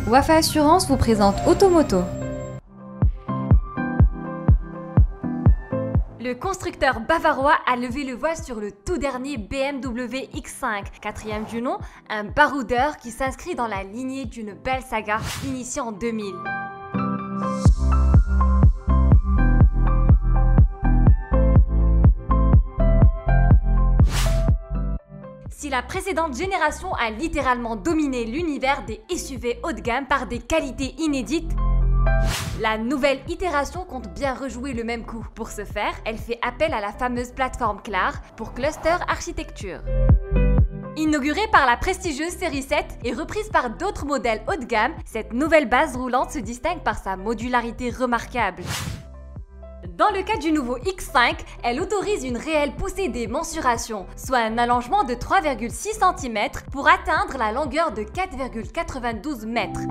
Wafa Assurance vous présente Automoto. Le constructeur bavarois a levé le voile sur le tout dernier BMW X5, quatrième du nom, un baroudeur qui s'inscrit dans la lignée d'une belle saga initiée en 2000. Si la précédente génération a littéralement dominé l'univers des SUV haut de gamme par des qualités inédites, la nouvelle itération compte bien rejouer le même coup. Pour ce faire, elle fait appel à la fameuse plateforme CLAR pour Cluster Architecture. Inaugurée par la prestigieuse série 7 et reprise par d'autres modèles haut de gamme, cette nouvelle base roulante se distingue par sa modularité remarquable. Dans le cas du nouveau X5, elle autorise une réelle poussée des mensurations, soit un allongement de 3,6 cm pour atteindre la longueur de 4,92 mètres.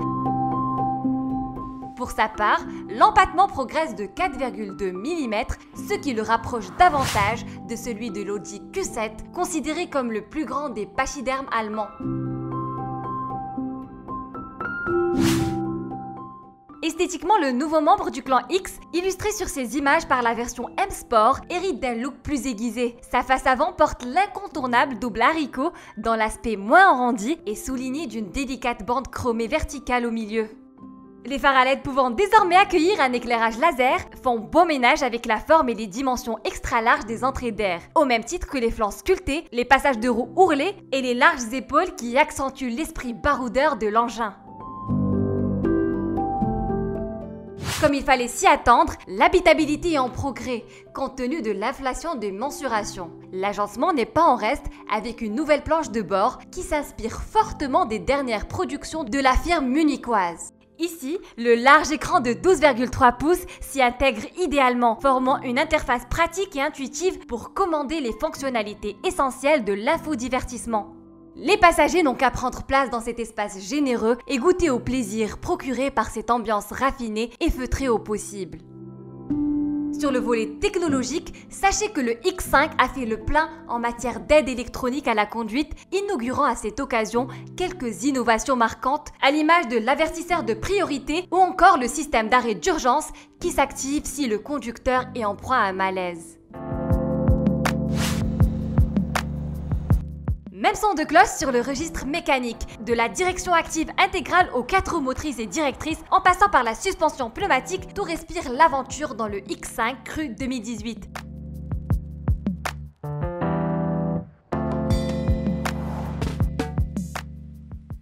Pour sa part, l'empattement progresse de 4,2 mm, ce qui le rapproche davantage de celui de l'Audi Q7, considéré comme le plus grand des pachydermes allemands. Esthétiquement, le nouveau membre du clan X, illustré sur ses images par la version M Sport, hérite d'un look plus aiguisé. Sa face avant porte l'incontournable double haricot dans l'aspect moins arrondi et souligné d'une délicate bande chromée verticale au milieu. Les phares à LED pouvant désormais accueillir un éclairage laser font beau ménage avec la forme et les dimensions extra larges des entrées d'air, au même titre que les flancs sculptés, les passages de roues ourlés et les larges épaules qui accentuent l'esprit baroudeur de l'engin. Comme il fallait s'y attendre, l'habitabilité est en progrès, compte tenu de l'inflation des mensurations. L'agencement n'est pas en reste avec une nouvelle planche de bord qui s'inspire fortement des dernières productions de la firme munichoise. Ici, le large écran de 12,3 pouces s'y intègre idéalement, formant une interface pratique et intuitive pour commander les fonctionnalités essentielles de l'infodivertissement. Les passagers n'ont qu'à prendre place dans cet espace généreux et goûter au plaisir procuré par cette ambiance raffinée et feutrée au possible. Sur le volet technologique, sachez que le X5 a fait le plein en matière d'aide électronique à la conduite, inaugurant à cette occasion quelques innovations marquantes, à l'image de l'avertisseur de priorité ou encore le système d'arrêt d'urgence qui s'active si le conducteur est en proie à un malaise. Même son de cloche sur le registre mécanique, de la direction active intégrale aux 4 roues motrices et directrices en passant par la suspension pneumatique, tout respire l'aventure dans le X5 Cru 2018.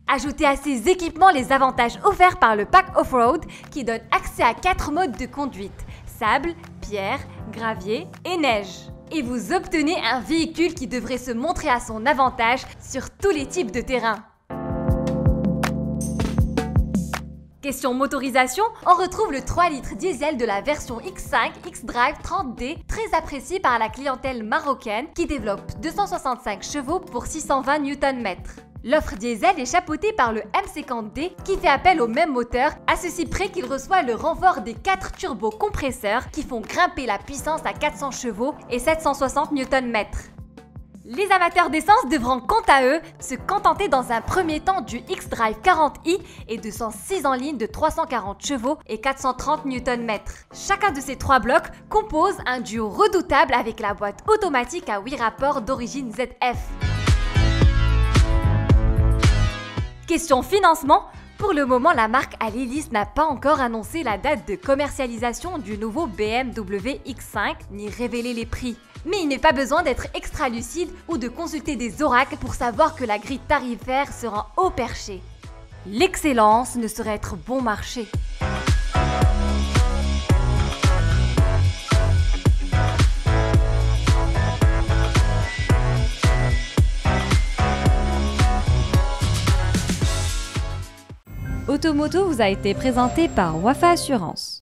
Ajoutez à ces équipements les avantages offerts par le pack off-road qui donne accès à 4 modes de conduite: sable, pierre, gravier et neige. Et vous obtenez un véhicule qui devrait se montrer à son avantage sur tous les types de terrain. Question motorisation, on retrouve le 3 litres diesel de la version X5 xDrive 30D, très apprécié par la clientèle marocaine qui développe 265 chevaux pour 620 Nm. L'offre diesel est chapeautée par le M50D qui fait appel au même moteur, à ceci près qu'il reçoit le renfort des 4 turbocompresseurs qui font grimper la puissance à 400 chevaux et 760 Nm. Les amateurs d'essence devront quant à eux se contenter dans un premier temps du xDrive 40i et de son 6 en ligne de 340 chevaux et 430 Nm. Chacun de ces 3 blocs compose un duo redoutable avec la boîte automatique à 8 rapports d'origine ZF. Question financement, pour le moment la marque à l'hélice n'a pas encore annoncé la date de commercialisation du nouveau BMW X5 ni révélé les prix. Mais il n'est pas besoin d'être extra lucide ou de consulter des oracles pour savoir que la grille tarifaire sera haut perché. L'excellence ne saurait être bon marché. Automoto vous a été présenté par Wafa Assurance.